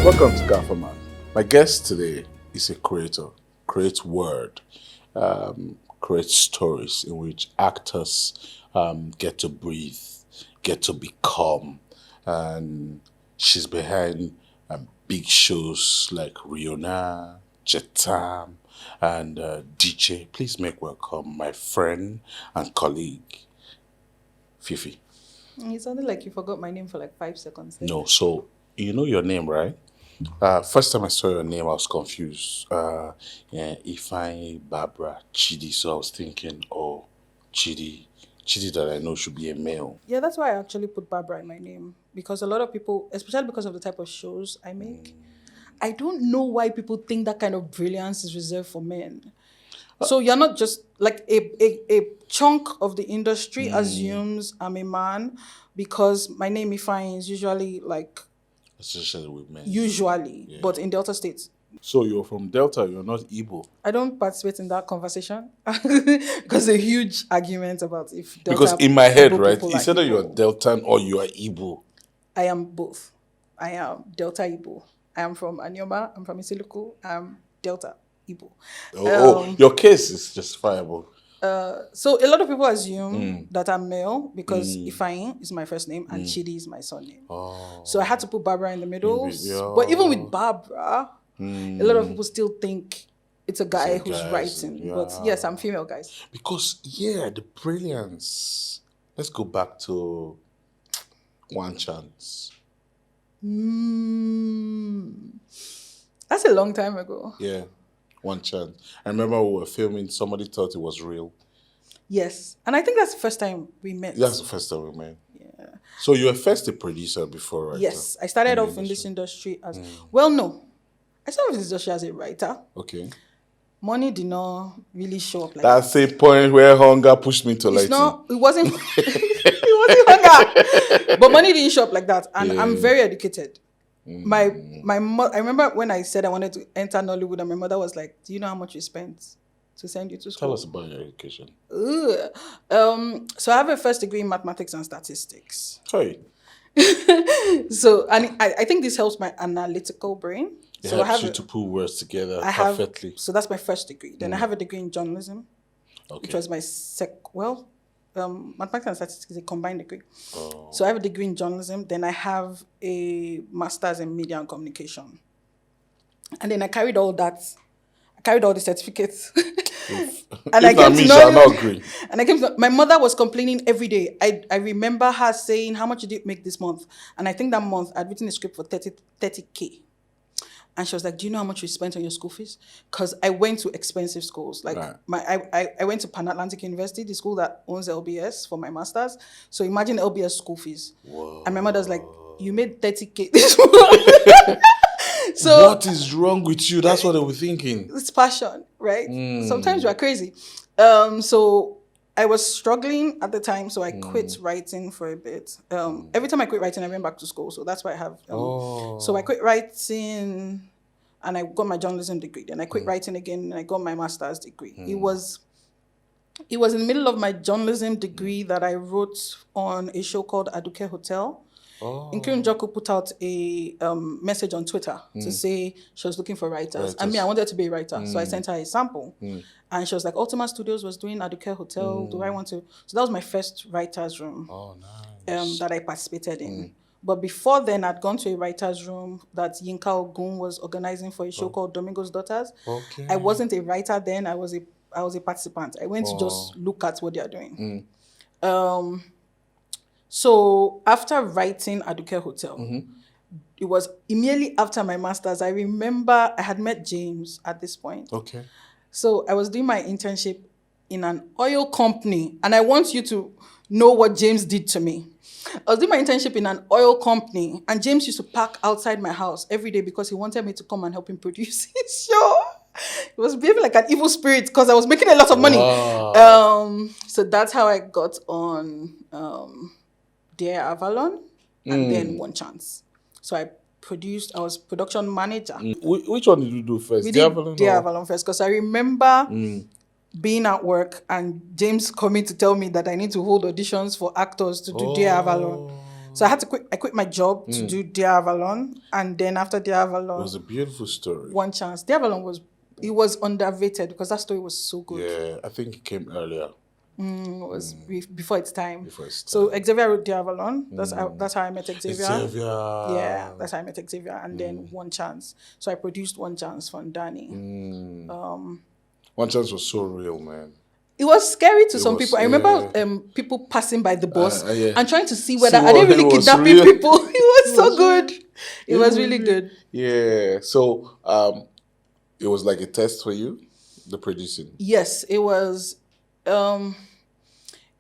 Welcome to Gaffer. My guest today is a creator, creates word, creates stories in which actors get to breathe, get to become. And she's behind big shows like Riona, Jetam, and DJ. Please make welcome my friend and colleague, Fifi. It sounded like you forgot my name for like 5 seconds there. No, so you know your name, right? First time I saw your name, I was confused. Yeah, IFEANYI Barbara Chidi. So I was thinking, oh, Chidi. Chidi that I know should be a male. Yeah, that's why I actually put Barbara in my name. Because a lot of people, especially because of the type of shows I make, I don't know why people think that kind of brilliance is reserved for men. So you're not just like a chunk of the industry assumes I'm a man because my name Ifeanyi is usually like Especially with men. usually, but in Delta States. So you're from Delta, you're not Igbo. I don't participate in that conversation because a huge argument about if Delta Because in my head, Igbo right, people it's are either you're Igbo. Deltan or you are Igbo. I am both. I am Delta Igbo. I am from Anyoma. I'm from Isiluku. I'm Delta Igbo. Your case is justifiable. So a lot of people assume that I'm male because Ifeanyi is my first name and Chidi is my surname. So I had to put Barbara in the middle. But even with Barbara, a lot of people still think it's a guy who's writing. Yeah. But yes, I'm female, guys. Because, yeah, the brilliance. Let's go back to One Chance. That's a long time ago. Yeah, One Chance. I remember we were filming, somebody thought it was real. Yes. And I think that's the first time we met. That's the first time we met. Yeah. So you were first a producer before, right? Yes. I started off in this industry as, well, no. I started in this industry as a writer. Okay. Money did not really show up like That's a point where hunger pushed me to It's lighting. not, it wasn't, it wasn't hunger. But money didn't show up like that. And I'm very educated. My I remember when I said I wanted to enter Nollywood and my mother was like, do you know how much you spent to send you to school? Tell us about your education. So I have a first degree in mathematics and statistics. Hey. So, and I think this helps my analytical brain. It So helps I have you to put words together I perfectly. So that's my first degree. Then I have a degree in journalism, Okay. which was my mathematics and statistics is a combined degree. So I have a degree in journalism. Then I have a master's in media and communication. And then I carried all that. I carried all the certificates. And I came to know. And I came to, my mother was complaining every day. I remember her saying, how much did you make this month? And I think that month I'd written a script for 30K. And she was like, do you know how much you spent on your school fees? Because I went to expensive schools. Like I went to Pan Atlantic University, the school that owns LBS for my master's. So imagine LBS school fees. Whoa. And my mother's like, you made 30K this month. So what is wrong with you? That's what they were thinking. It's passion, right? Sometimes you are crazy. So I was struggling at the time, so I quit writing for a bit. Every time I quit writing, I went back to school. So that's why I have. So I quit writing, and I got my journalism degree. Then I quit writing again, and I got my master's degree. It was in the middle of my journalism degree that I wrote on a show called Aduke Hotel. Including Joko put out a message on Twitter to say she was looking for writers. I mean, I wanted to be a writer, so I sent her a sample. And she was like, Ultima Studios was doing Aduke Hotel. Do I want to? So that was my first writer's room that I participated in. But before then, I'd gone to a writer's room that Yinka Ogun was organizing for a show called Domingo's Daughters. Okay. I wasn't a writer then. I was a participant. I went to just look at what they are doing. So after writing Aduke Hotel, it was immediately after my master's. I remember I had met James at this point. Okay. So I was doing my internship in an oil company. And I want you to know what James did to me. I was doing my internship in an oil company. And James used to park outside my house every day because he wanted me to come and help him produce his show. He was behaving like an evil spirit because I was making a lot of money. Wow. So that's how I got on Dear Avalon and then One Chance. So I was production manager. Which one did you do first? We did Dear Avalon first because I remember being at work and James coming to tell me that I need to hold auditions for actors to do Dear Avalon. So I quit my job to do Dear Avalon, and then after Dear Avalon, It was a beautiful story. One Chance. Dear Avalon was underrated because that story was so good. Yeah, I think it came earlier. It was before its time. Before its So Xavier wrote Dear Avalon. That's how I met Xavier. Xavier. Yeah, that's how I met Xavier, and then One Chance. So I produced One Chance from Danny. One Chance was so real, man. It was scary to some people. I remember people passing by the bus and trying to see whether are they really kidnapping people. It was so good. It was really good. Yeah. So it was like a test for you, the producing. Yes, it was.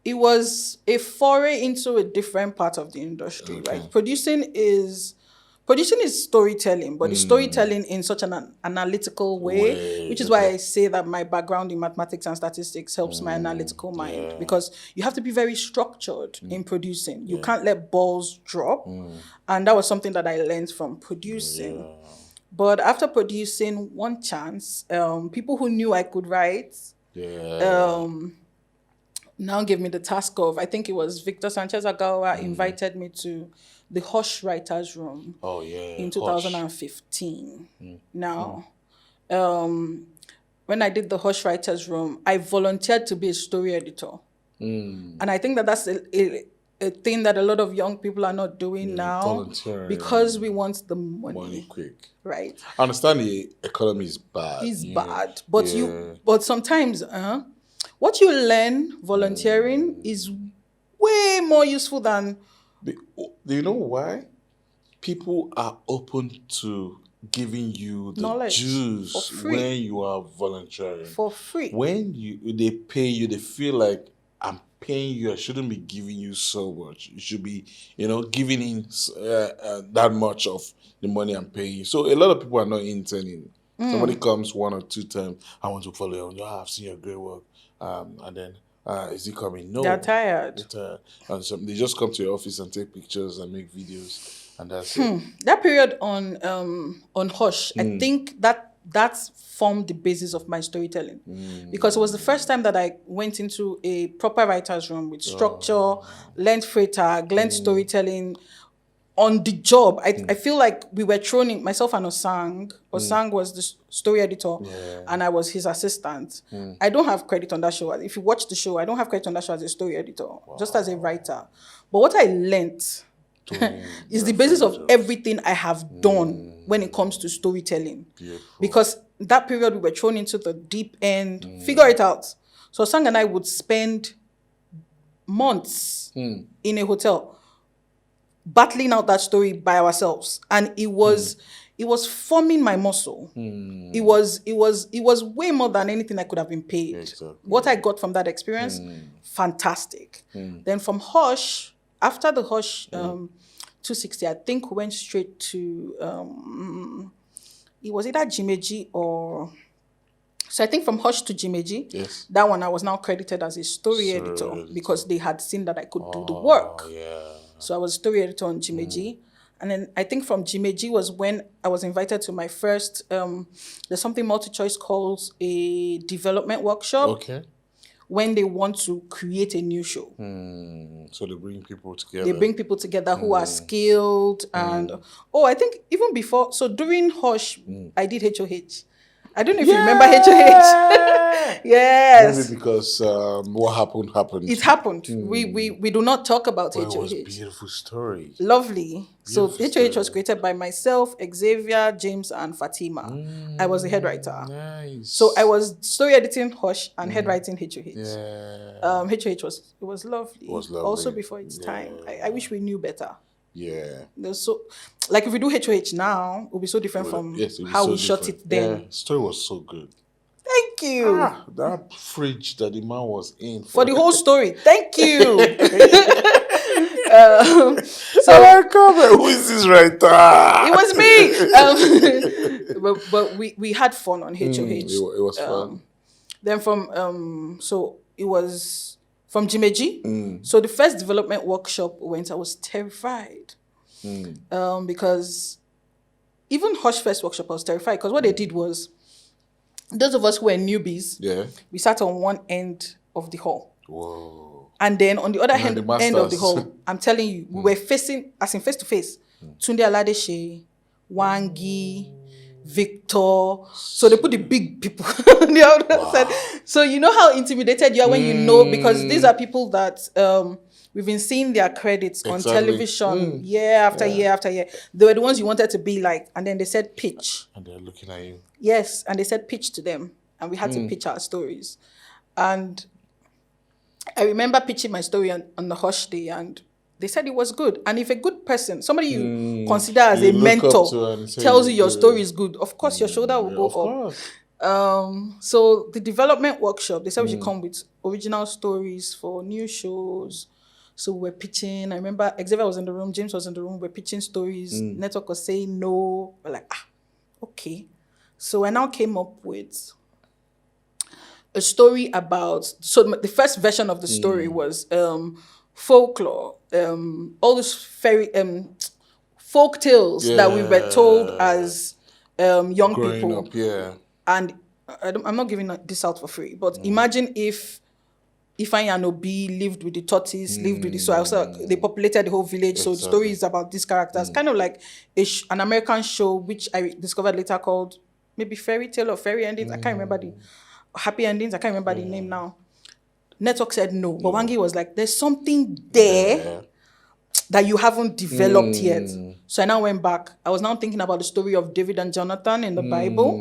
It was a foray into a different part of the industry, right? Producing is storytelling, but it's storytelling in such an analytical way, which is why I say that my background in mathematics and statistics helps my analytical mind, because you have to be very structured in producing. You can't let balls drop. And that was something that I learned from producing. But after producing One Chance, people who knew I could write now gave me the task of, I think it was Victor Sanchez Agawa invited me to the Hush Writers Room in 2015. Now, when I did the Hush Writers Room, I volunteered to be a story editor. And I think that that's a thing that a lot of young people are not doing now, because we want the money quick. Right. I understand the economy is bad. It's bad. But but sometimes what you learn volunteering is way more useful than... Do you know why? People are open to giving you the knowledge juice when you are volunteering. For free. When they pay you, they feel like, I'm paying you, I shouldn't be giving you so much. You should be, giving in that much of the money I'm paying you. So a lot of people are not interning. Somebody comes 1 or 2 times, I want to follow you. I've seen your great work. And then, is he coming? No. They're tired. And so they just come to your office and take pictures and make videos, and that's it. That period on Hush, I think that's formed the basis of my storytelling, because it was the first time that I went into a proper writer's room with structure, learned freighter, learned storytelling on the job. I feel like we were thrown in, myself and Osang. Osang was the story editor, and I was his assistant. I don't have credit on that show. If you watch the show, I don't have credit on that show as a story editor, just as a writer. But what I learned is the basis of everything I have done when it comes to storytelling. Because that period we were thrown into the deep end, figure it out. So Osang and I would spend months in a hotel battling out that story by ourselves, and it was forming my muscle. It was way more than anything I could have been paid. Exactly. What I got from that experience, fantastic. Then from Hush, after the Hush 260, I think we went straight to it was either Jimeji or... So I think from Hush to Jimeji, that one I was now credited as a story editor, because they had seen that I could do the work. So I was a story editor on Jimeji. And then I think from Jimeji was when I was invited to my first, there's something MultiChoice calls a development workshop. When they want to create a new show. So they bring people together. They bring people together who are skilled. And, I think even before, so during Hush, I did HOH. I don't know if you remember HOH. Yes. Maybe because what happened. It happened. We do not talk about HOH. It was a beautiful story. Lovely. So HOH was created by myself, Xavier, James, and Fatima. I was the head writer. Nice. So I was story editing Hush and head writing HOH. HOH was lovely. It was lovely. Also before its time. I wish we knew better. Yeah. So, like if we do HOH now, it will be so different from how we shot it then. Yeah, the story was so good. Thank you. That fridge that the man was in for the whole story. Thank you. Who is this writer? It was me. But we had fun on HOH. It was fun. Then so it was from Jimeji. So the first development workshop went, I was terrified. Because even Hush first workshop, I was terrified, because what they did was, those of us who were newbies, we sat on one end of the hall. Whoa. And then on the other And the end of the masters. hall, I'm telling you, we were facing, as in face to face, Tunde Aladeshe, Wangi, Victor. So they put the big people on the other side. So you know how intimidated you are when you know, because these are people that we've been seeing their credits on television year after year after year. They were the ones you wanted to be like, and then they said pitch. And they're looking at you. Yes, and they said pitch to them, and we had to pitch our stories. And I remember pitching my story on the Hush Day, and they said it was good. And if a good person, somebody you consider as You a look up mentor, to and say tells you it's your good. story is good, of course your shoulder will Yeah, go of up. course. So the development workshop, they said we should come with original stories for new shows. So we're pitching. I remember Xavier was in the room, James was in the room. We're pitching stories. Network was saying no. We're like, okay. So I now came up with a story about. So the first version of the story was folklore, all those fairy folk tales that we were told as young Growing people. up, yeah. And I'm not giving this out for free, but imagine if IFEANYI and Obi lived with the tortoise, lived with the so also they populated the whole village. So the story is about these characters, kind of like an American show which I discovered later called maybe Fairy Tale or Fairy Endings. I can't remember the Happy Endings. I can't remember the name now. Network said no, but Wangi was like, "There's something there." That you haven't developed yet. So I now went back. I was now thinking about the story of David and Jonathan in the Bible.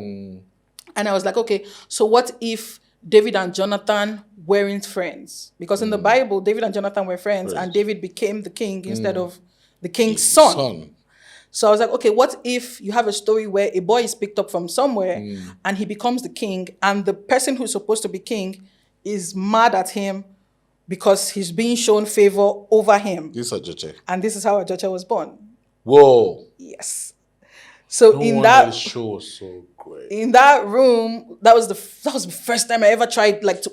And I was like, okay, so what if David and Jonathan weren't friends? Because in the Bible, David and Jonathan were friends, and David became the king instead of the king's son. So I was like, okay, what if you have a story where a boy is picked up from somewhere and he becomes the king, and the person who's supposed to be king is mad at him because he's being shown favor over him. This is Ajoche. And this is how Ajoche was born. Whoa. Yes. So No in wonder that the show was so great. in that room, that was the first time I ever tried like to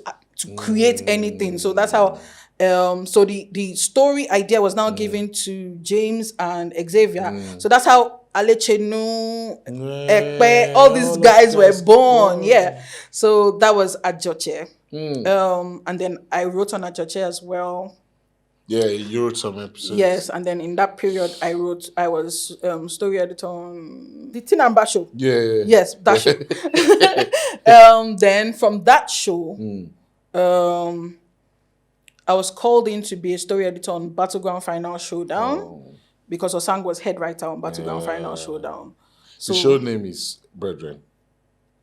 create anything. So that's how so the story idea was now given to James and Xavier. So that's how Alechenu, Ekpe, all these guys were born. Yeah. So that was Ajoche. And then I wrote on Ajoche as well. Yeah, you wrote some episodes. Yes, and then in that period, I was story editor on the Tinamba show. Yeah. Yes, that show. Then from that show, I was called in to be a story editor on Battleground Final Showdown because Osang was head writer on Battleground Final Showdown. So, the show name is Brethren.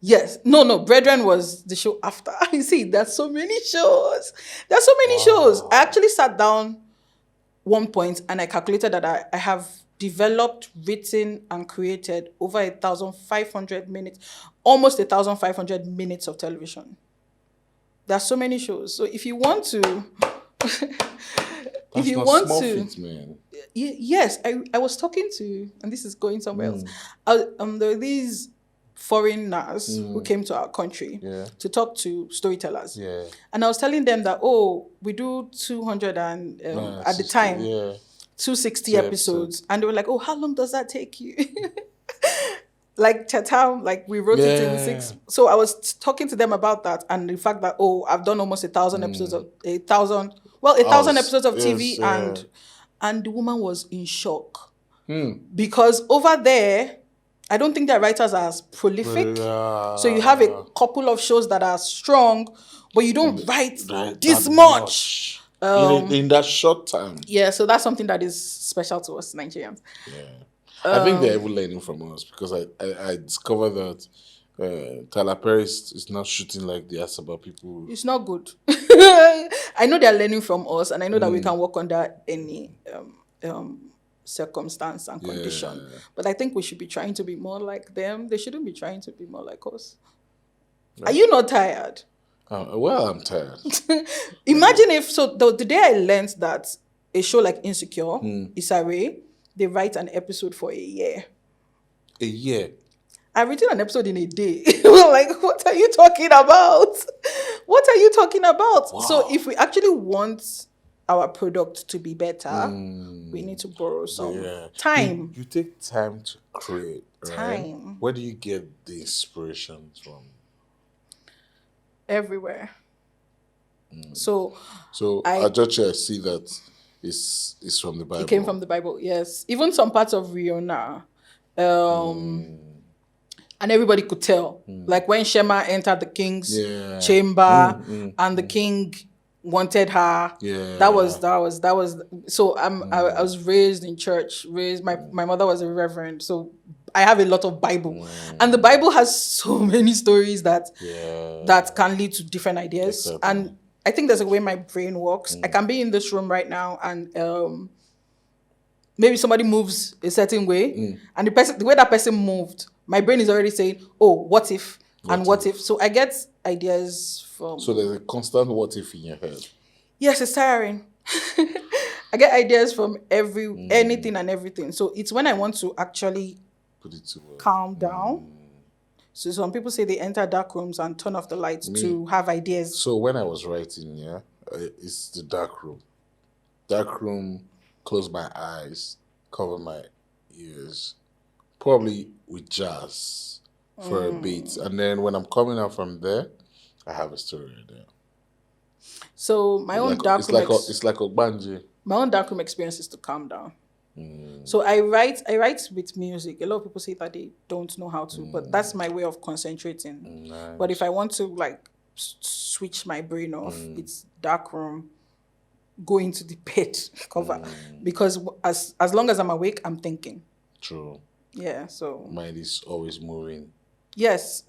Yes. No. Brethren was the show after. You see, there's so many shows. There's so many shows. I actually sat down one point and I calculated that I have developed, written, and created over 1,500 minutes, almost 1,500 minutes of television. There's so many shows. So if you want to... That's not small feat, man. Yes, I was talking to, and this is going somewhere else. There were these foreigners who came to our country to talk to storytellers. Yeah. And I was telling them that, we do 200 and at the time, 260 episodes. And they were like, how long does that take you? Like Chatham, like we wrote it in 6. So I was talking to them about that and the fact that, I've done almost 1,000 episodes of 1,000 episodes of TV, and the woman was in shock. Because over there, I don't think their writers are as prolific. So you have a couple of shows that are strong, but you don't write this much. In that short time. Yeah, so that's something that is special to us Nigerians. Yeah. I think they're even learning from us because I discovered that Tyler Perry is not shooting like the Asaba people. It's not good. I know they're learning from us, and I know that we can work under any circumstance and condition. But I think we should be trying to be more like them. They shouldn't be trying to be more like us. Are you not tired? Well, I'm tired. Imagine if, the day I learned that a show like Insecure, Isare, they write an episode for a year. A year? I've written an episode in a day. Like, what are you talking about? What are you talking about? Wow. So if we actually want our product to be better, we need to borrow some time. You take time to create, right? Time. Where do you get the inspirations from? Everywhere. So So I Ajoche, I see that is from the it came Bible. from the Bible. Yes, even some parts of Riona, and everybody could tell. Like when Shema entered the king's Yeah. chamber, and the king wanted her. Yeah. That was. So I was raised in church. My mother was a reverend, so I have a lot of Bible, and the Bible has so many stories that Yeah. can lead to different ideas. Exactly. And I think there's a way my brain works. I can be in this room right now and maybe somebody moves a certain way, and the way that person moved, my brain is already saying, "Oh, what if?" and What what if? if. So I get ideas from. So there's a constant what if in your head. Yes, it's tiring. I get ideas from anything and everything. So it's when I want to actually Put it to work. calm down. So some people say they enter dark rooms and turn off the lights to have ideas. So when I was writing, it's the dark room. Dark room, close my eyes, cover my ears, probably with jazz for a bit. And then when I'm coming out from there, I have a story there. So my own dark room It's like a banji. my own dark room experience is to calm down. So I write with music. A lot of people say that they don't know how to, but that's my way of concentrating. Nice. But if I want to like switch my brain off, it's dark room, go into the bed cover, because as long as I'm awake, I'm thinking. True. Yeah. So Mind is always moving, yes,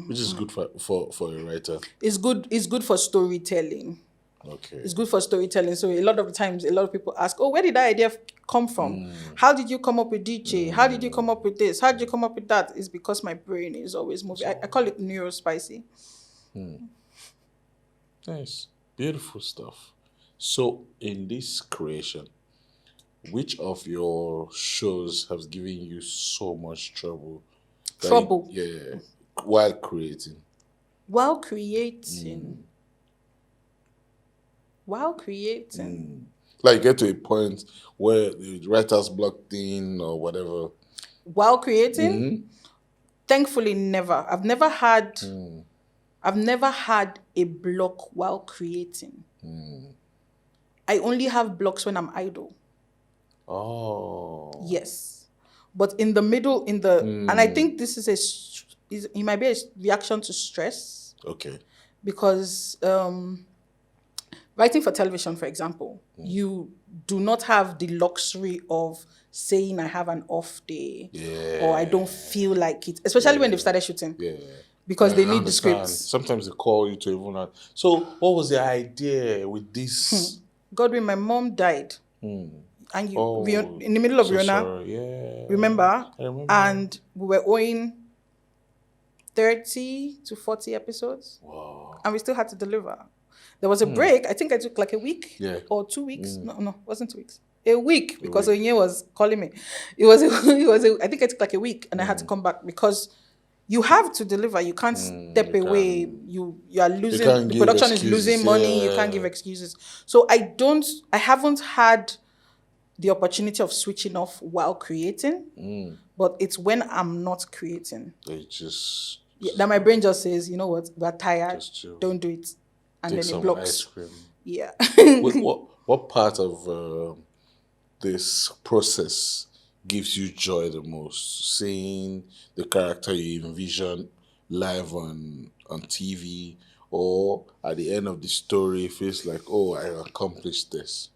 which is good for a writer. it's good. It's good for storytelling. Okay. It's good for storytelling. So a lot of times, a lot of people ask, "Oh, where did that idea come from? How did you come up with DJ? How did you come up with this? How did you come up with that?" It's because my brain is always moving. I call it neurospicy. Nice. Beautiful stuff. So in this creation, which of your shows has given you so much trouble? Trouble. Yeah. While creating. While creating. While creating. Like get to a point where the writer's block thing or whatever. While creating? Thankfully, never. I've never had a block while creating. I only have blocks when I'm idle. Oh. Yes. But in the middle, and I think this is it might be a reaction to stress. Okay. Because writing for television, for example, you do not have the luxury of saying I have an off day or I don't feel like it, especially when they've started shooting. Yeah. Because they I need the understand. scripts. Sometimes they call you to even. So, what was the idea with this? Godwin, my mom died. And in the middle of So Rihanna, sorry. Yeah. remember? I remember. And we were owing 30 to 40 episodes. Wow. And we still had to deliver. There was a break. I think I took like a week or 2 weeks. No, it wasn't 2 weeks. A week, because Onye was calling me. I think I took like a week and I had to come back because you have to deliver. You can't step away. You are losing. The production is losing money. You can't give excuses. So I haven't had the opportunity of switching off while creating, but it's when I'm not creating. That my brain just says, you know what, we're tired. Don't do it. And then it blocks. Ice cream. Yeah. What part of this process gives you joy the most? Seeing the character you envision live on TV, or at the end of the story, it feels like, oh, I accomplished this?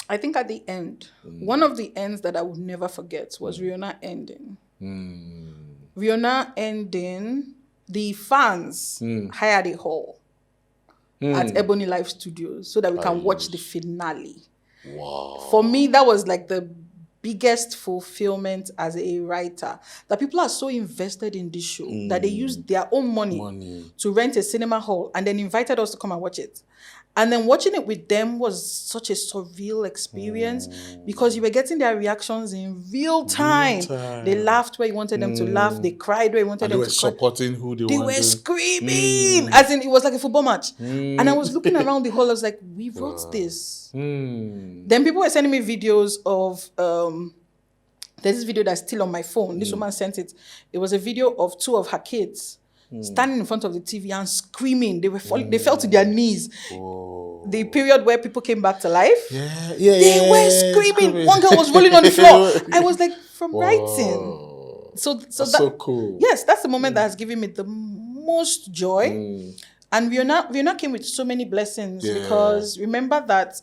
I think at the end, one of the ends that I would never forget was Rihanna ending. Rihanna ending, the fans hired a hall at Ebony Live Studios so that we can watch the finale. Wow. For me, that was like the biggest fulfillment as a writer, that people are so invested in this show that they used their own money to rent a cinema hall and then invited us to come and watch it. And then watching it with them was such a surreal experience because you were getting their reactions in real time. They laughed where you wanted them to laugh. They cried where you wanted them to cry. They were supporting who they wanted. They were screaming. As in, it was like a football match. And I was looking around the hall. I was like, we wrote this. Then people were sending me videos of... there's this video that's still on my phone. This woman sent it. It was a video of two of her kids standing in front of the TV and screaming. They were falling, they fell to their knees. The period where people came back to life. They were screaming. One girl was rolling on the floor. I was like, from writing. So that's so cool. Yes, that's the moment that has given me the most joy. And Riona came with so many blessings because remember that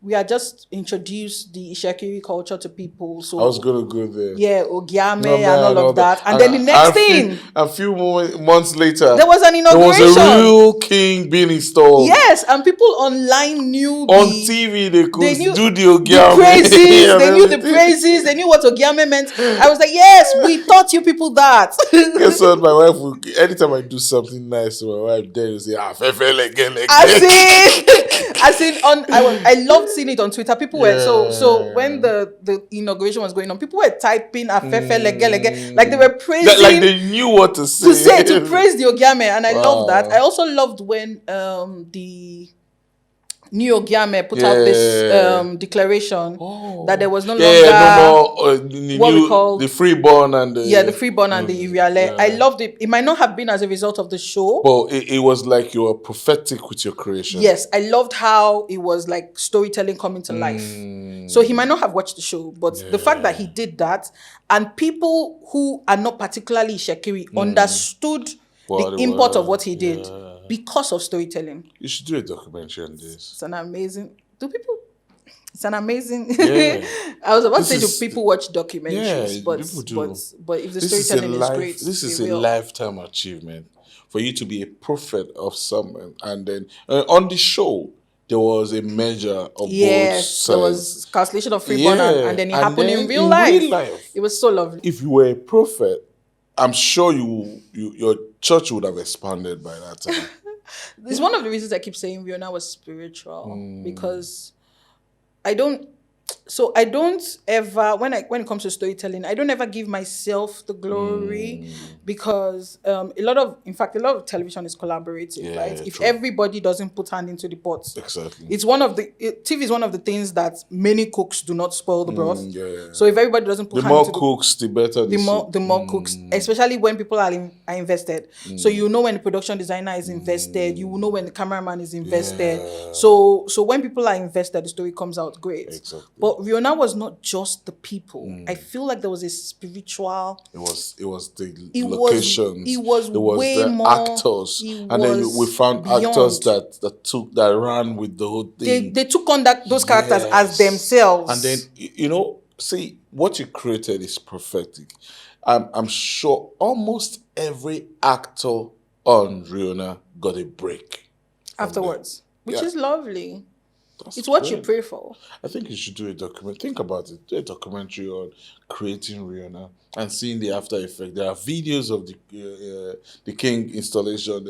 we had just introduced the Ishakiri culture to people. So I was going to go there. Yeah, Ogiame and all of that. And then the next thing. A few months later. There was an inauguration. There was a real king being installed. Yes, and people online knew on TV they could do the Ogiame. The praises, they knew the praises, they knew what Ogiame meant. I was like, yes, we taught you people that. Guess what? My wife would, anytime I do something nice to my wife, then say, again. I loved seeing it on Twitter. People were so when the inauguration was going on, people were typing afefe lege, like they were praising, like they knew what to say to praise the Ogiame, and I loved that. I also loved when the New Ogiame put out this declaration that there was no longer what we call the freeborn and the freeborn and the Iriale. I loved it. It might not have been as a result of the show, but it was like you were prophetic with your creation. Yes, I loved how it was like storytelling coming to life. So he might not have watched the show, but the fact that he did that, and people who are not particularly Shekiri understood the import of what he did. Because of storytelling. You should do a documentary on this. It's an amazing... It's an amazing... Yeah. I was about to say, do people watch documentaries? But if the storytelling is great... This is a lifetime achievement. For you to be a prophet of someone. And then on the show, there was a measure of both sides. There was cancellation of freeborn and then it happened in real life. It was so lovely. If you were a prophet, I'm sure your church would have expanded by that time. It's one of the reasons I keep saying Riona was spiritual because I don't ever when it comes to storytelling, I don't ever give myself the glory because a lot of television is collaborative, right? If everybody doesn't put hand into the pot, exactly, TV is one of the things that many cooks do not spoil the broth. So if everybody doesn't put hand into the more cooks, the better. The more cooks, especially when people are invested. So you know when the production designer is invested, you will know when the cameraman is invested. So when people are invested, the story comes out great. Exactly. But Riona was not just the people. I feel like there was a spiritual... It was the locations. It was way the more... actors. And then we found actors that ran with the whole thing. They took on those characters as themselves. And then, see, what you created is prophetic. I'm sure almost every actor on Riona got a break. Afterwards. Which is lovely. It's what you pray for. I think you should do a documentary. Think about it. Do a documentary on creating Riona and seeing the after effect. There are videos of the King installation.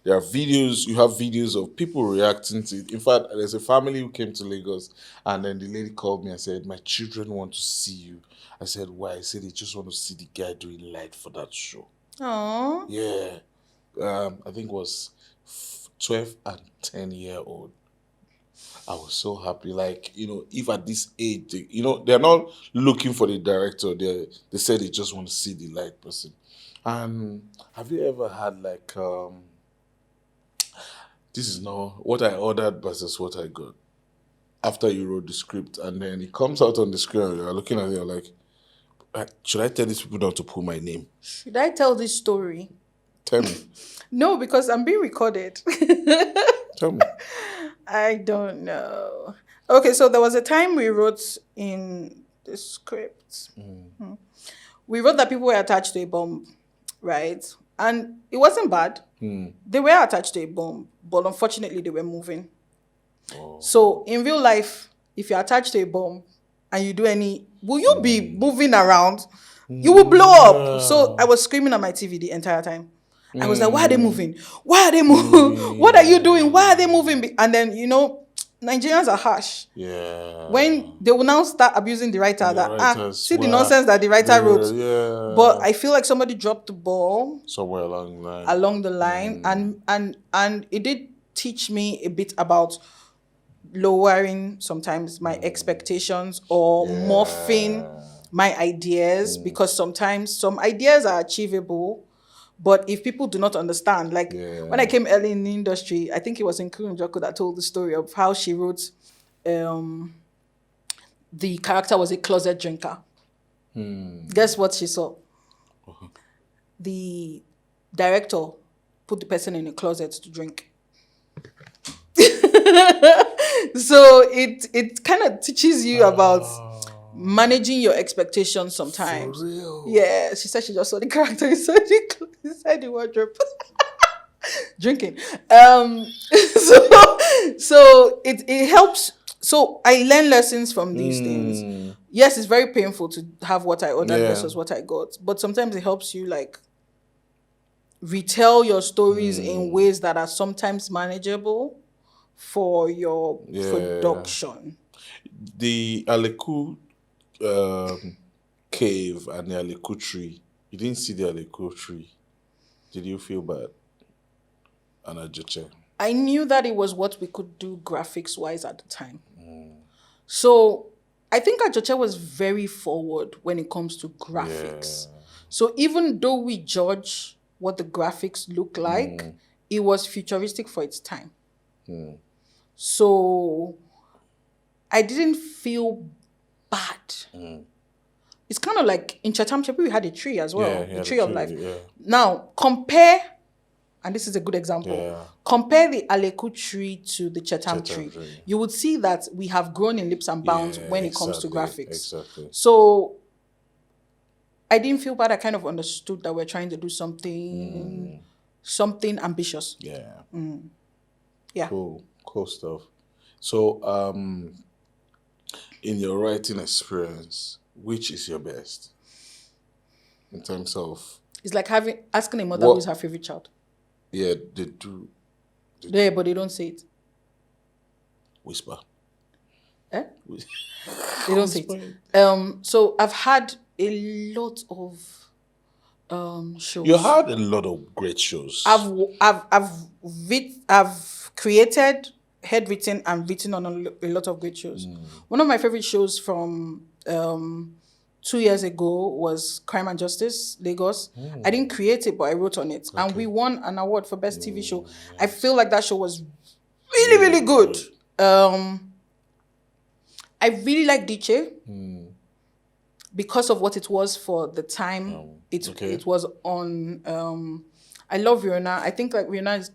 There are videos. You have videos of people reacting to it. In fact, there's a family who came to Lagos, and then the lady called me and said, "My children want to see you." I said, "Why?" I said, "They just want to see the guy doing light for that show." Aww. Yeah. I think it was 12 and 10-year-old. I was so happy. Like, if at this age, they're not looking for the director. They said they just want to see the light person. Have you ever had this is not what I ordered versus what I got. After you wrote the script and then it comes out on the screen and you're looking at it, you're like, should I tell these people not to put my name? Should I tell this story? Tell me. No, because I'm being recorded. Tell me. I don't know. Okay, so there was a time we wrote in the script. We wrote that people were attached to a bomb, right? And it wasn't bad. They were attached to a bomb, but unfortunately they were moving. So in real life, if you're attached to a bomb and you do will you be moving around? You will blow up. So I was screaming at my TV the entire time. I was like, why are they moving? Why are they moving? What are you doing? Why are they moving? And then, Nigerians are harsh. Yeah. When they will now start abusing the writer, see the nonsense that the writer wrote. Yeah. But I feel like somebody dropped the ball somewhere along the line. And it did teach me a bit about lowering sometimes my expectations or morphing my ideas, because sometimes some ideas are achievable, But if people do not understand, like when I came early in the industry, I think it was in Joko that told the story of how she wrote the character was a closet drinker. Guess what she saw? The director put the person in a closet to drink. So it kind of teaches you about managing your expectations sometimes. For real? Yeah, she said she just saw the character inside the wardrobe. Drinking. So it helps. So I learn lessons from these things. Yes, it's very painful to have what I ordered versus what I got, but sometimes it helps you like retell your stories in ways that are sometimes manageable for your production. The Aleku cave and the Aleku tree. You didn't see the Aleku tree. Did you feel bad? Anna Joche. I knew that it was what we could do graphics wise at the time. So I think Ajoche was very forward when it comes to graphics. So even though we judge what the graphics look like, it was futuristic for its time. So I didn't feel bad. It's kind of like in Chatham Shepi, we had a tree as well, the tree of life. Now, compare, and this is a good example, compare the Aleku tree to the Chatham tree. You would see that we have grown in leaps and bounds when it comes to graphics. So I didn't feel bad. I kind of understood that we're trying to do something ambitious. Yeah. Cool stuff. So, in your writing experience, which is your best in terms of? It's like asking a mother who's her favorite child. Yeah, they do. Yeah, but they don't say it. Whisper. They don't say it. So I've had a lot of shows. You had a lot of great shows. I've created, head written, and written on a lot of great shows. One of my favorite shows from 2 years ago was Crime and Justice, Lagos. I didn't create it, but I wrote on it. And we won an award for Best TV Show. I feel like that show was really, really good. I really like Diche because of what it was for the time it was on. I love Rihanna. I think like Rihanna is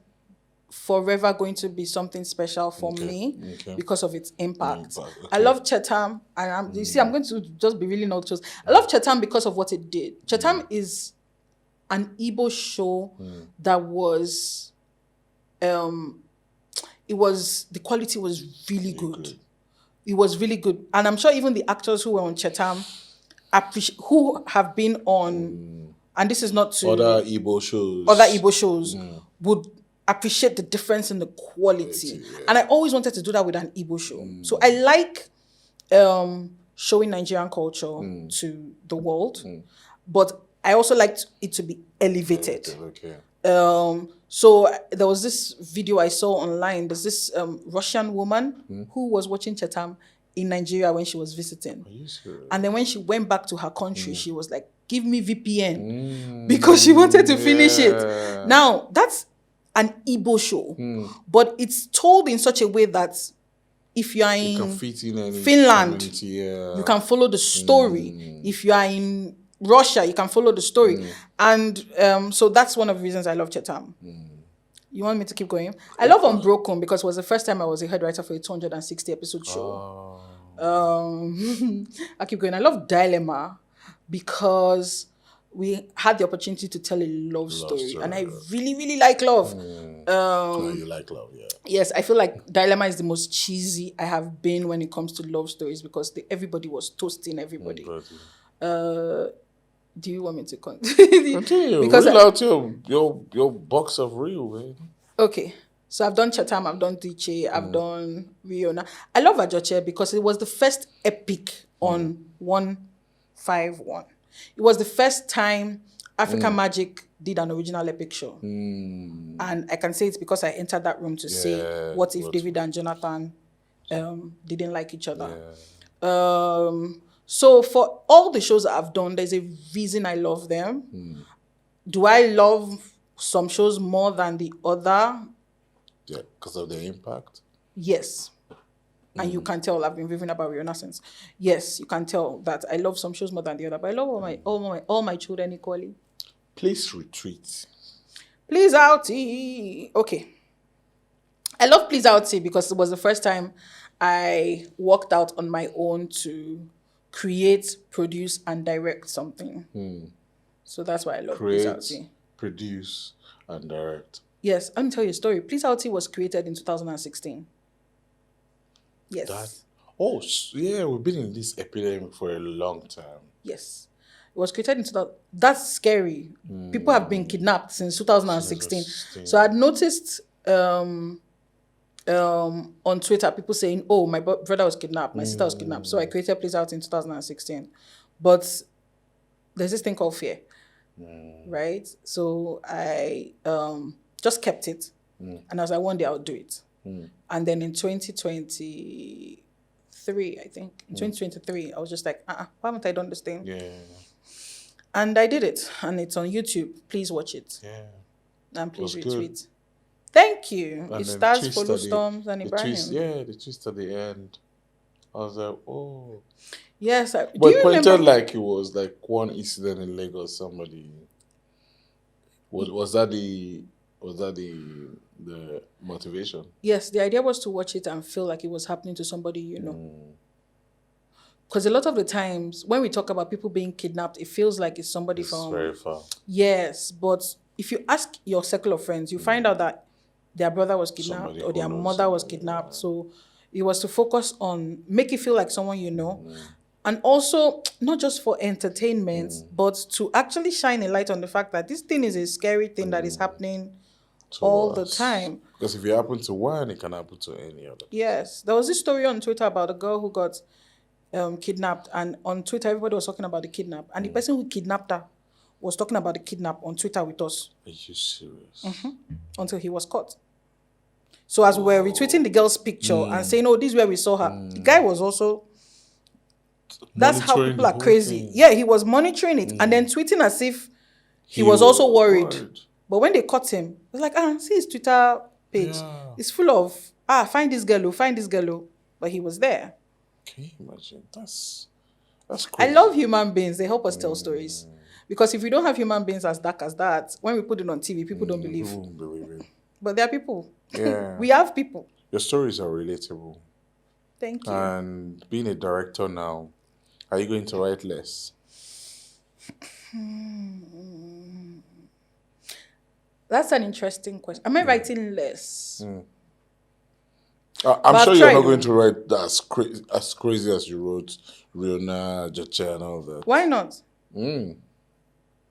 forever going to be something special for me because of its impact. I love Chatham, and you see, I'm going to just be really not just. I love Chatham because of what it did. Chatham is an Igbo show that was, the quality was really good. It was really good, and I'm sure even the actors who were on Chatham, who have been on, and this is not to other Igbo shows, would appreciate the difference in the quality. And I always wanted to do that with an Igbo show. So I like showing Nigerian culture to the world, but I also liked it to be elevated. So there was this video I saw online. There's this Russian woman who was watching Chatham in Nigeria when she was visiting. And then when she went back to her country, she was like, give me VPN because she wanted to finish it. Now, that's an Igbo show, but it's told in such a way that if you are in Finland, you can follow the story. If you are in Russia, you can follow the story. And so that's one of the reasons I love Chatham. You want me to keep going? I love Unbroken because it was the first time I was a head writer for a 260 episode show. I keep going. I love Dilemma because we had the opportunity to tell a love story. And I really, really like love. You like love, yeah. Yes, I feel like Dilemma is the most cheesy I have been when it comes to love stories because everybody was toasting everybody. Do you want me to continue? Continue. Because real out your box of real, man. Okay. So I've done Chatham, I've done Diche, I've done Riona. I love Ajoche because it was the first epic on 151. It was the first time African Magic did an original epic show. And I can say it's because I entered that room to say, what if David and Jonathan didn't like each other? So for all the shows that I've done, there's a reason I love them. Do I love some shows more than the other? Yeah, because of the impact. Yes. And you can tell I've been raving about Rihanna since. Yes, you can tell that I love some shows more than the other, but I love all my children equally. Please retreat. Please outie. Okay. I love Please Outie because it was the first time I walked out on my own to create, produce, and direct something. So that's why I love Please Create, Outie. produce, and direct. Yes, let me tell you a story. Please Outie was created in 2016. Yes. Yeah, we've been in this epidemic for a long time. Yes. It was created in 2000. That's scary. People have been kidnapped since 2016. So I'd noticed on Twitter people saying, oh, my brother was kidnapped, my sister was kidnapped. So I created Please Out in 2016. But there's this thing called fear. Right? So I just kept it. And I was like, one day I'll do it. And then in 2023, I think, in 2023, I was just like, why haven't I done this thing? Yeah. And I did it. And it's on YouTube. Please watch it. Yeah. And please retweet. Good. Thank you. And it stars Follow the Storms and Ibrahim. The twist at the end. I was like, oh. Yes. But it pointed like it was like one incident in Lagos. Somebody. Was that the motivation? Yes, the idea was to watch it and feel like it was happening to somebody you know. Because a lot of the times when we talk about people being kidnapped, it feels like it's somebody from very far. Yes, but if you ask your circle of friends, you find out that their brother was kidnapped or their mother was kidnapped. So it was to focus on make it feel like someone you know. And also, not just for entertainment, but to actually shine a light on the fact that this thing is a scary thing that is happening all the time. Because if it happened to one, it can happen to any other. Yes. There was this story on Twitter about a girl who got kidnapped. And on Twitter, everybody was talking about the kidnap. And the person who kidnapped her was talking about the kidnap on Twitter with us. Are you serious? Until he was caught. So as we were retweeting the girl's picture and saying, oh, this is where we saw her, the guy was also... That's how people are crazy. Thing. Yeah, he was monitoring it and then tweeting as if he was also worried. But when they caught him, it was like, see his Twitter page. Yeah. It's full of, find this girl, find this girl. But he was there. Can you imagine? That's crazy. I love human beings. They help us tell stories. Because if we don't have human beings as dark as that, when we put it on TV, people don't believe. People won't believe it. But there are people. Yeah. We have people. Your stories are relatable. Thank you. And being a director now, are you going to write less? That's an interesting question. Am I writing less? I'm sure you're not going to write as crazy as you wrote Rihanna, Jache, and all that. Why not?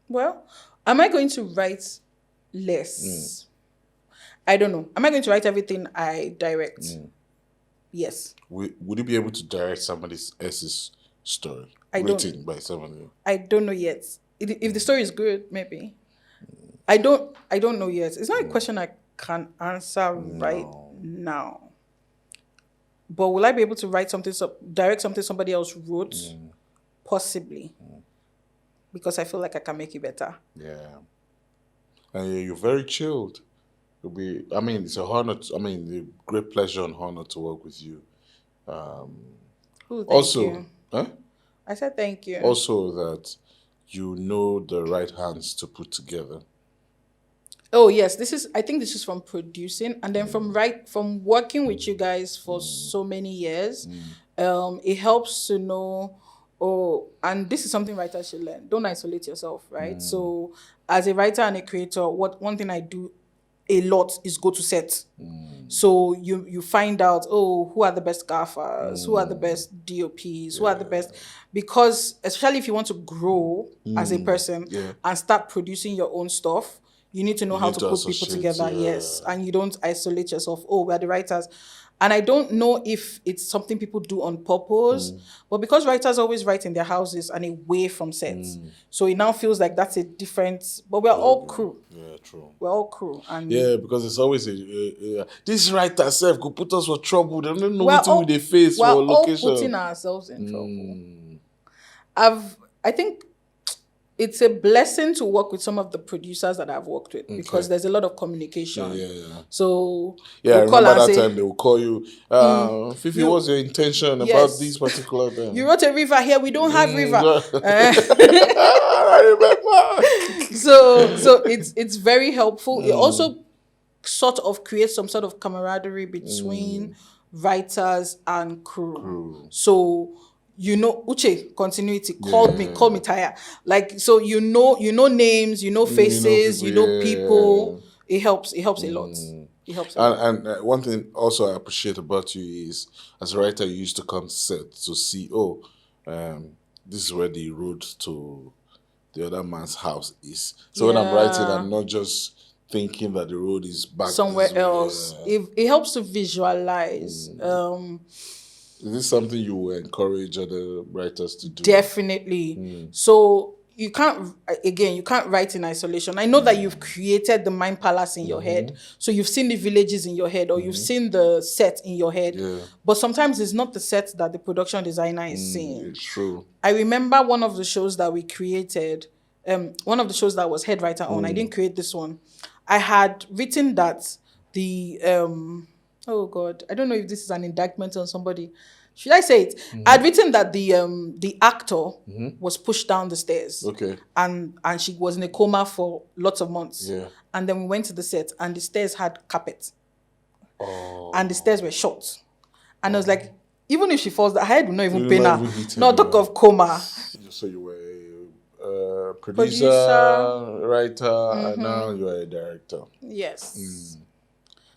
Well, am I going to write less? I don't know. Am I going to write everything I direct? Yes. Would you be able to direct somebody else's story written by somebody? I don't know yet. If the story is good, maybe. I don't know yet. It's not a question I can answer right now. But will I be able to direct something somebody else wrote? Possibly. Because I feel like I can make it better. Yeah. And you're very chilled. It's a honor. A great pleasure and honor to work with you. Thank you. Huh? I said thank you. Also that you know the right hands to put together. Oh yes, I think this is from producing and then from working with you guys for so many years. It helps to know, and this is something writers should learn. Don't isolate yourself, right? So as a writer and a creator, one thing I do a lot is go to set. So you find out, who are the best gaffers, who are the best DOPs, who are the best, because especially if you want to grow as a person and start producing your own stuff, you need to know how to put people together, yes. And you don't isolate yourself, we're the writers. And I don't know if it's something people do on purpose, but because writers always write in their houses and away from sets, so it now feels like that's a different, but we're all crew. Yeah, true. We're all crew. And because it's always this writer self could put us for trouble. They don't know what they face for location. We're all putting ourselves in trouble. I think it's a blessing to work with some of the producers that I've worked with because there's a lot of communication. Yeah. So Yeah, I they'll call remember and that say, time they will call you, Fifi, you- what's your intention about this yes, particular thing? you wrote a river here, we don't have river. I remember. So it's very helpful. It also sort of creates some sort of camaraderie between writers and crew. So Uche continuity call me Taya. Like so you know names, you know faces, you know people. It helps a lot. It helps a lot. And one thing also I appreciate about you is, as a writer, you used to come set to see, this is where the road to the other man's house is. So when I'm writing, Yeah. I'm not just thinking that the road is back Somewhere this way. else. It helps to visualize. Is this something you will encourage other writers to do? Definitely. So you can't write in isolation. I know that you've created the mind palace in your head. So you've seen the villages in your head or you've seen the set in your head. Yeah. But sometimes it's not the set that the production designer is seeing. It's true. I remember one of the shows that we created, one of the shows that I was head writer on. I didn't create this one. I had written that the oh God, I don't know if this is an indictment on somebody. Should I say it? I'd written that the actor was pushed down the stairs. Okay. And she was in a coma for lots of months. Yeah. And then we went to the set and the stairs had carpet. Oh. And the stairs were short. And I was like, even if she falls, the head will not even You'll pain not her. even hit No talk anywhere. of coma. So you were a producer, writer, and now you are a director. Yes.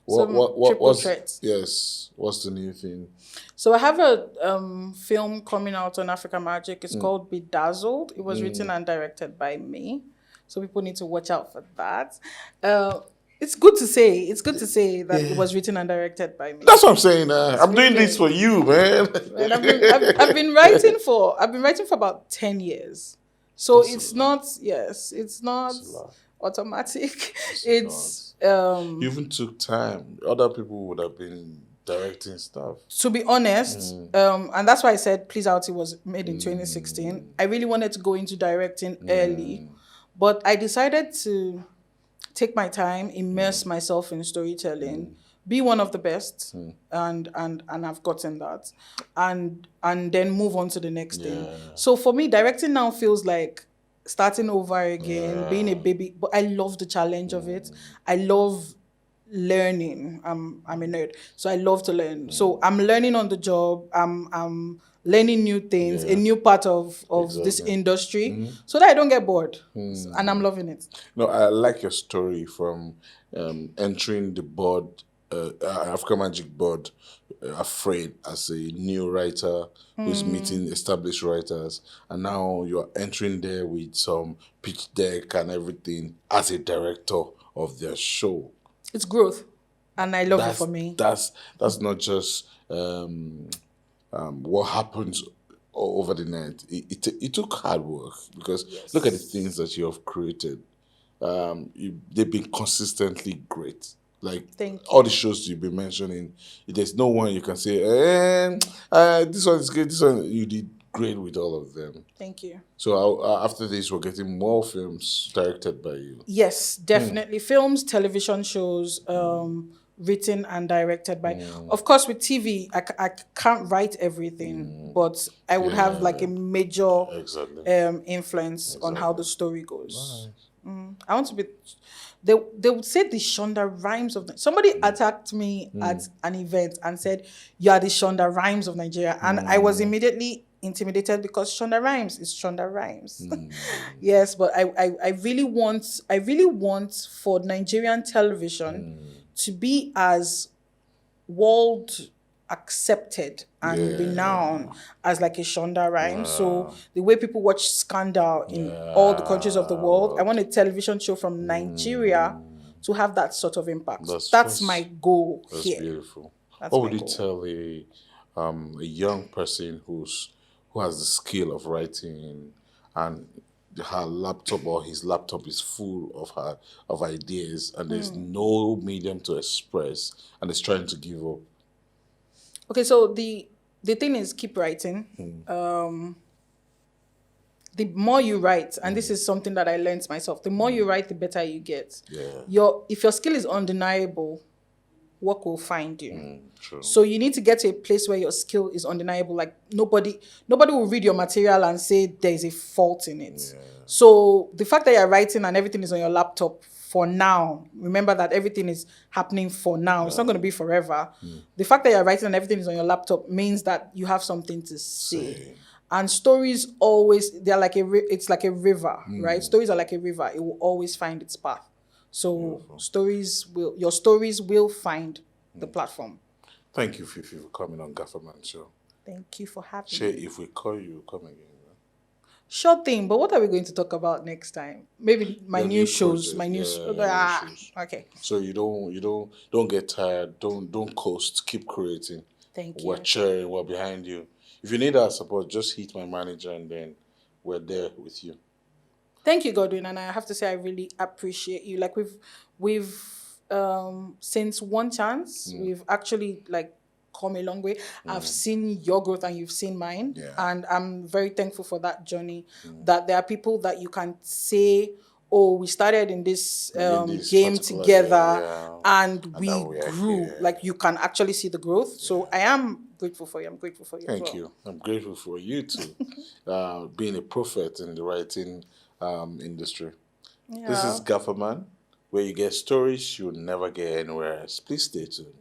What's threat. yes? What's the new thing? So I have a film coming out on Africa Magic. It's called Bedazzled. It was written and directed by me. So people need to watch out for that. It's good to say. It's good to say that it was written and directed by me. That's what I'm saying. I'm doing this for you, man. And I've been writing for about 10 years. So it's not automatic. It's You even took time. Other people would have been directing stuff. to be honest, and that's why I said Please Outie was made in 2016. I really wanted to go into directing early, but I decided to take my time, immerse myself in storytelling, be one of the best, and I've gotten that, and then move on to the next thing. So for me, directing now feels like starting over again, being a baby. But I love the challenge of it. I love learning. I'm a nerd, so I love to learn. So I'm learning on the job. I'm learning new things, a new part of this industry, so that I don't get bored. And I'm loving it. No, I like your story from entering the board, Africa Magic board, afraid as a new writer who's meeting established writers, and now you're entering there with some pitch deck and everything as a director of their show. It's growth, and I love it for me. That's not just what happens over the night. It took hard work because look at the things that you have created. They've been consistently great. Like all the shows you've been mentioning, there's no one you can say, this one is great. This one you did great with all of them. Thank you. So after this, we're getting more films directed by you. Yes, definitely. Films, television shows, written and directed by. Of course, with TV, I can't write everything, but I would have like a major influence on how the story goes. I want to be. They would say the Shonda Rhimes of somebody attacked me at an event and said, "You are the Shonda Rhimes of Nigeria," and I was immediately intimidated because Shonda Rhimes is Shonda Rhimes. Yes, but I really want for Nigerian television to be as world accepted and renowned as like a Shonda Rhimes. So the way people watch Scandal in all the countries of the world, I want a television show from Nigeria to have that sort of impact. That's my goal here. That's beautiful. That's What would you tell a young person who has the skill of writing and her laptop or his laptop is full of ideas and there's no medium to express and is trying to give up? Okay, so the thing is keep writing. the more you write, and this is something that I learned myself, the more you write, the better you get. Yeah. If your skill is undeniable, work will find you. True. So you need to get to a place where your skill is undeniable. Like nobody will read your material and say there's a fault in it. Yeah. So the fact that you're writing and everything is on your laptop for now, remember that everything is happening for now. It's not going to be forever. The fact that you're writing and everything is on your laptop means that you have something to say. And stories always, they're like it's like a river, right? Stories are like a river. It will always find its path. So your stories will find the platform. Thank you, Fifi, for coming on Gafferman Show. Thank you for having Sure, me. if we call you, come again. Sure thing, but what are we going to talk about next time? Maybe my Your new new shows, project, my new new shows. okay. So you don't get tired. Don't coast. Keep creating. Thank We're you. cheering. We're behind you. If you need our support, just hit my manager, and then we're there with you. Thank you, Godwin, and I have to say I really appreciate you. Like we've since One Chance, we've actually like come a long way. I've seen your growth and you've seen mine, and I'm very thankful for that journey. That there are people that you can say, "Oh, we started in this game together, and we grew." Here. Like you can actually see the growth. So I am grateful for you. I'm grateful for you. Thank you. I'm grateful for you too, being a prophet in the writing industry. Yeah. This is Gafferman, where you get stories you'll never get anywhere else. Please stay tuned.